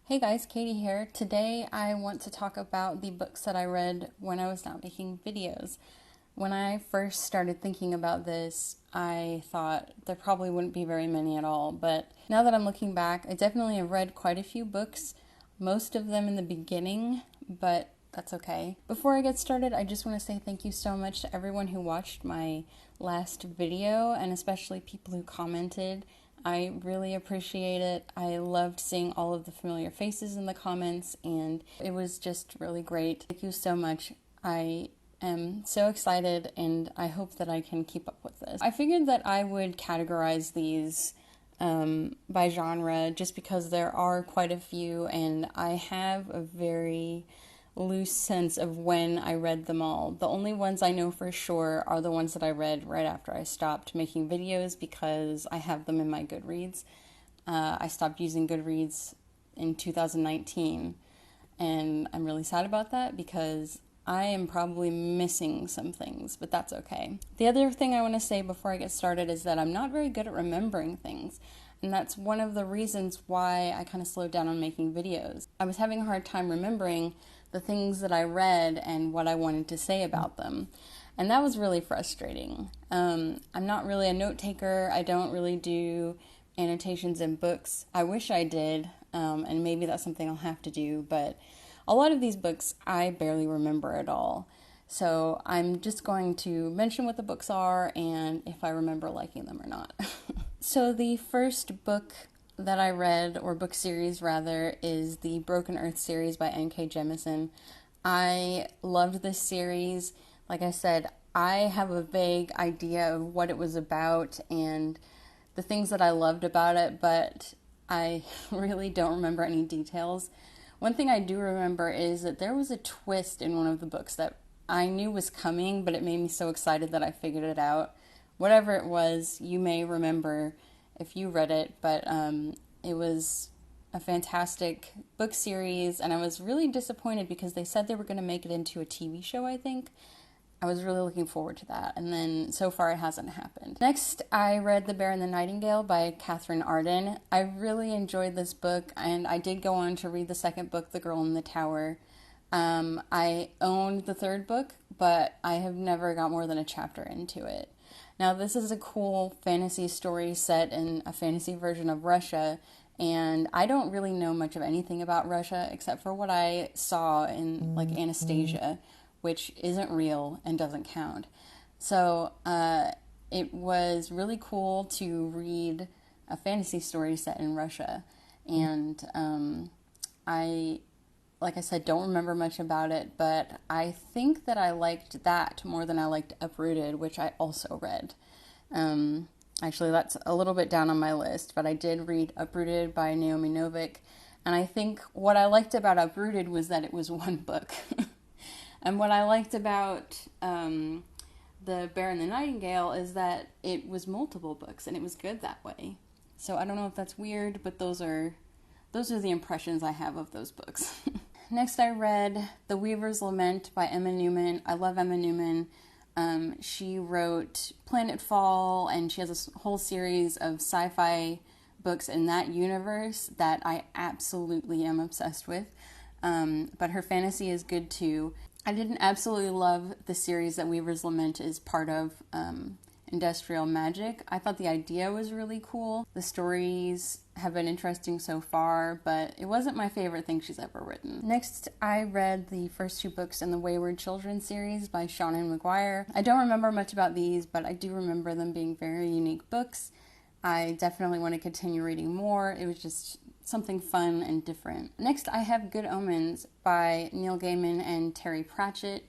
Hey guys, Katie here. Today I want to talk about the books that I read when I was not making videos. When I first started thinking about this, I thought there probably wouldn't be very many at all, but now that I'm looking back, I definitely have read quite a few books, most of them in the beginning, but that's okay. Before I get started, I just want to say thank you so much to everyone who watched my last video, and especially people who commented. I really appreciate it. I loved seeing all of the familiar faces in the comments, and it was just really great. Thank you so much. I am so excited, and I hope that I can keep up with this. I figured that I would categorize these by genre just because there are quite a few, and I have a very loose sense of when I read them all. The only ones I know for sure are the ones that I read right after I stopped making videos because I have them in my Goodreads. I stopped using Goodreads in 2019, and I'm really sad about that because I am probably missing some things, but that's okay. The other thing I want to say before I get started is that I'm not very good at remembering things, and that's one of the reasons why I kind of slowed down on making videos. I was having a hard time remembering the things that I read and what I wanted to say about them. And that was really frustrating. I'm not really a note taker. I don't really do annotations in books. I wish I did, and maybe that's something I'll have to do, but a lot of these books I barely remember at all. So I'm just going to mention what the books are and if I remember liking them or not. So the first book that I read, or book series rather, is the Broken Earth series by N.K. Jemisin. I loved this series. Like I said, I have a vague idea of what it was about and the things that I loved about it, but I really don't remember any details. One thing I do remember is that there was a twist in one of the books that I knew was coming, but it made me so excited that I figured it out. Whatever it was, you may remember if you read it, but it was a fantastic book series, and I was really disappointed because they said they were going to make it into a TV show, I think. I was really looking forward to that, and then so far it hasn't happened. Next, I read The Bear and the Nightingale by Catherine Arden. I really enjoyed this book, and I did go on to read the second book, The Girl in the Tower. I owned the third book, but I have never got more than a chapter into it. Now, this is a cool fantasy story set in a fantasy version of Russia, and I don't really know much of anything about Russia except for what I saw in, like, Anastasia, which isn't real and doesn't count. So, it was really cool to read a fantasy story set in Russia, and like I said, don't remember much about it, but I think that I liked that more than I liked Uprooted, which I also read. Actually, that's a little bit down on my list, but I did read Uprooted by Naomi Novik, and I think what I liked about Uprooted was that it was one book. And what I liked about The Bear and the Nightingale is that it was multiple books, and it was good that way. So I don't know if that's weird, but those are the impressions I have of those books. Next, I read The Weavers Lament by Emma Newman. I love Emma Newman. She wrote Planetfall, and she has a whole series of sci-fi books in that universe that I absolutely am obsessed with. But her fantasy is good too. I didn't absolutely love the series that Weavers Lament is part of, Industrial Magic. I thought the idea was really cool. The stories have been interesting so far, but it wasn't my favorite thing she's ever written. Next, I read the first two books in the Wayward Children series by Seanan McGuire. I don't remember much about these, but I do remember them being very unique books. I definitely want to continue reading more. It was just something fun and different. Next, I have Good Omens by Neil Gaiman and Terry Pratchett.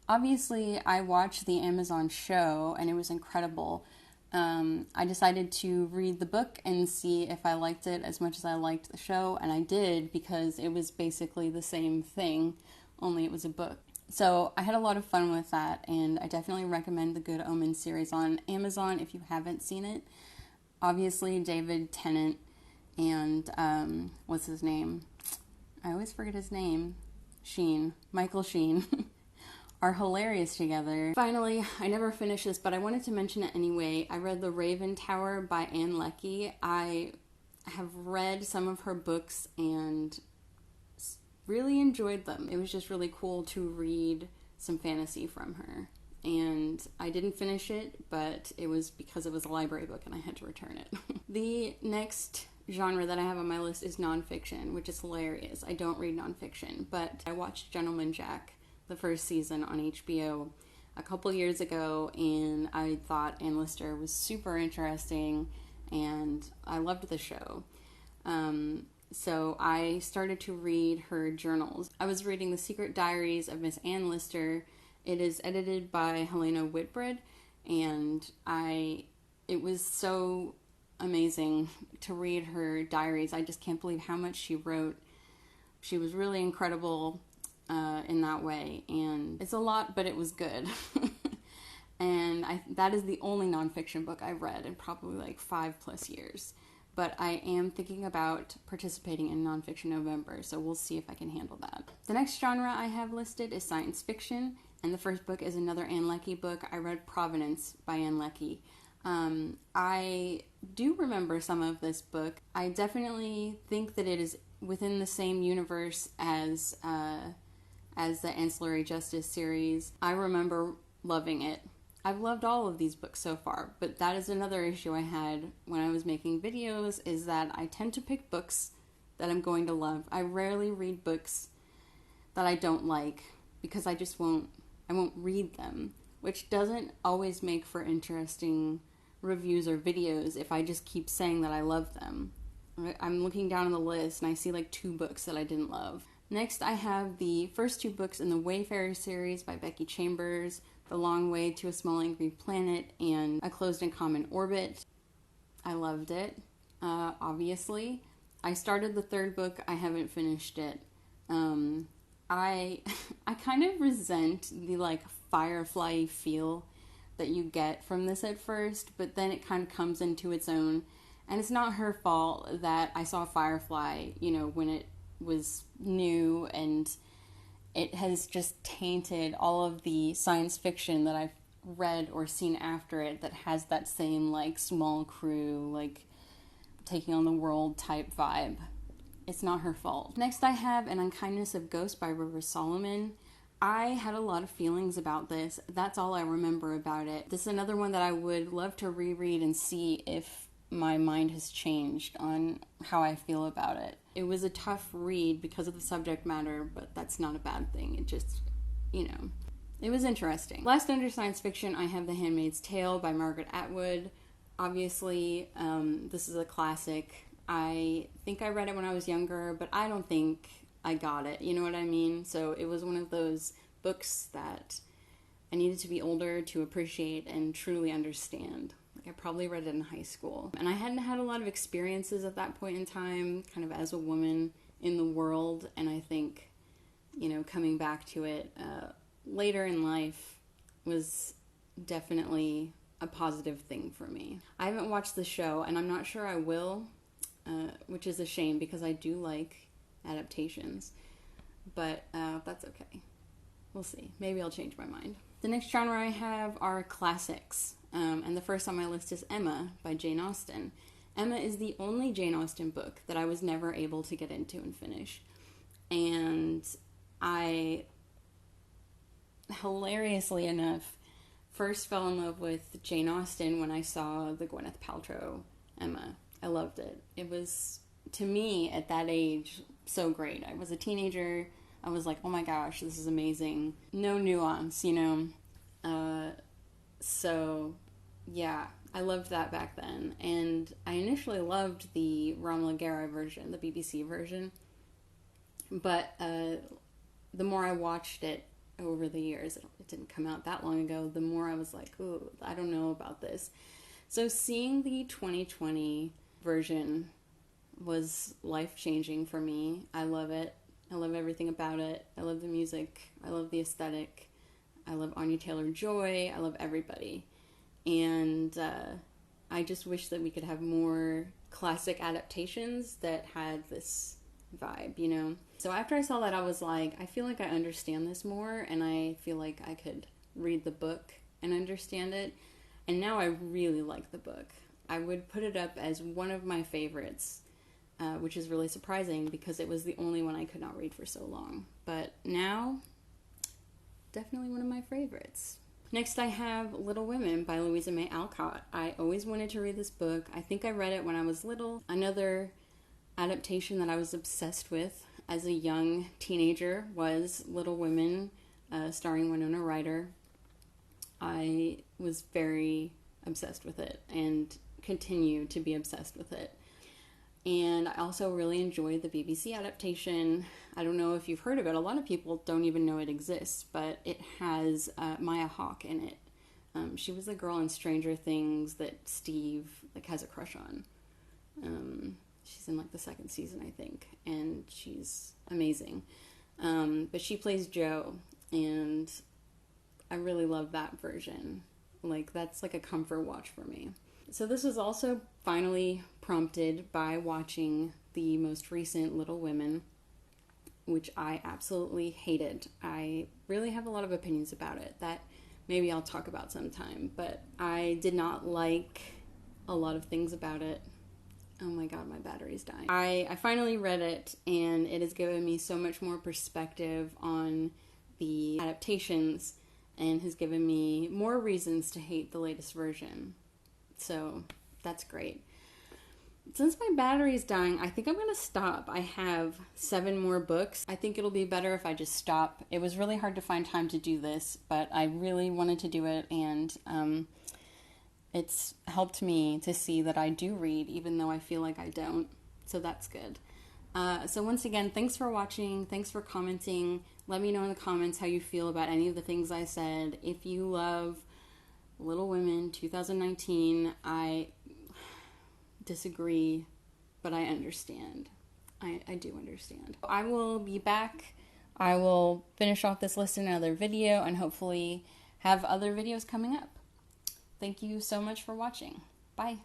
Obviously, I watched the Amazon show, and it was incredible. I decided to read the book and see if I liked it as much as I liked the show, and I did because it was basically the same thing, only it was a book. So I had a lot of fun with that, and I definitely recommend the Good Omens series on Amazon if you haven't seen it. Obviously, David Tennant and, what's his name? I always forget his name. Michael Sheen. Are hilarious together. Finally, I never finished this, but I wanted to mention it anyway. I read The Raven Tower by Anne Leckie. I have read some of her books, and really enjoyed them. It was just really cool to read some fantasy from her. And I didn't finish it, but it was because it was a library book and I had to return it. The next genre that I have on my list is nonfiction, which is hilarious. I don't read nonfiction, but I watched Gentleman Jack, the first season on HBO, a couple years ago, and I thought Ann Lister was super interesting, and I loved the show. So I started to read her journals. I was reading The Secret Diaries of Miss Ann Lister. It is edited by Helena Whitbread, and it was so amazing to read her diaries. I just can't believe how much she wrote. She was really incredible in that way, and it's a lot, but it was good. And that is the only nonfiction book I've read in probably like 5+ years. But I am thinking about participating in Nonfiction November, so we'll see if I can handle that. The next genre I have listed is science fiction, and the first book is another Ann Leckie book. I read Provenance by Ann Leckie. I do remember some of this book. I definitely think that it is within the same universe as the Ancillary Justice series. I remember loving it. I've loved all of these books so far, but that is another issue I had when I was making videos, is that I tend to pick books that I'm going to love. I rarely read books that I don't like because I won't read them, which doesn't always make for interesting reviews or videos if I just keep saying that I love them. I'm looking down on the list and I see like 2 books that I didn't love. Next, I have the first 2 books in the Wayfarer series by Becky Chambers, The Long Way to a Small Angry Planet and A Closed and Common Orbit. I loved it, obviously. I started the 3rd book. I haven't finished it. I kind of resent the like Firefly feel that you get from this at first, but then it kind of comes into its own. And it's not her fault that I saw Firefly, when it was new, and it has just tainted all of the science fiction that I've read or seen after it that has that same like small crew, like taking on the world type vibe. It's not her fault. Next I have An Unkindness of Ghost by Weavers Lament. I had a lot of feelings about this. That's all I remember about it. This is another one that I would love to reread and see if my mind has changed on how I feel about it. It was a tough read because of the subject matter, but that's not a bad thing. It just, it was interesting. Last under science fiction, I have The Handmaid's Tale by Margaret Atwood. Obviously, this is a classic. I think I read it when I was younger, but I don't think I got it. You know what I mean? So it was one of those books that I needed to be older to appreciate and truly understand. Like, I probably read it in high school. And I hadn't had a lot of experiences at that point in time, kind of as a woman in the world. And I think, coming back to it later in life was definitely a positive thing for me. I haven't watched the show, and I'm not sure I will, which is a shame because I do like adaptations. But that's okay. We'll see. Maybe I'll change my mind. The next genre I have are classics. And the first on my list is Emma by Jane Austen. Emma is the only Jane Austen book that I was never able to get into and finish. And I, hilariously enough, first fell in love with Jane Austen when I saw the Gwyneth Paltrow Emma. I loved it. It was, to me, at that age, so great. I was a teenager. I was like, oh my gosh, this is amazing. No nuance, So, yeah, I loved that back then. And I initially loved the Ramble version, the BBC version. But the more I watched it over the years, it didn't come out that long ago, the more I was like, ooh, I don't know about this. So seeing the 2020 version was life-changing for me. I love it. I love everything about it. I love the music. I love the aesthetic. I love Anya Taylor-Joy. I love everybody. And I just wish that we could have more classic adaptations that had this vibe, So after I saw that, I was like, I feel like I understand this more, and I feel like I could read the book and understand it. And now I really like the book. I would put it up as one of my favorites which is really surprising because it was the only one I could not read for so long. But now, definitely one of my favorites. Next, I have Little Women by Louisa May Alcott. I always wanted to read this book. I think I read it when I was little. Another adaptation that I was obsessed with as a young teenager was Little Women, starring Winona Ryder. I was very obsessed with it and continue to be obsessed with it. And I also really enjoyed the BBC adaptation. I don't know if you've heard of it. A lot of people don't even know it exists, but it has Maya Hawke in it. She was the girl in Stranger Things that Steve has a crush on. She's in the second season, I think, and she's amazing. But she plays Jo, and I really love that version. That's a comfort watch for me. So this was also finally prompted by watching the most recent Little Women, which I absolutely hated. I really have a lot of opinions about it that maybe I'll talk about sometime, but I did not like a lot of things about it. Oh my god, my battery's dying. I finally read it, and it has given me so much more perspective on the adaptations and has given me more reasons to hate the latest version. So that's great. Since my battery's dying, I think I'm going to stop. I have 7 more books. I think it'll be better if I just stop. It was really hard to find time to do this, but I really wanted to do it, and it's helped me to see that I do read, even though I feel like I don't. So that's good. So once again, thanks for watching. Thanks for commenting. Let me know in the comments how you feel about any of the things I said. If you love Little Women 2019, I disagree, but I understand. I do understand. I will be back. I will finish off this list in another video and hopefully have other videos coming up. Thank you so much for watching. Bye.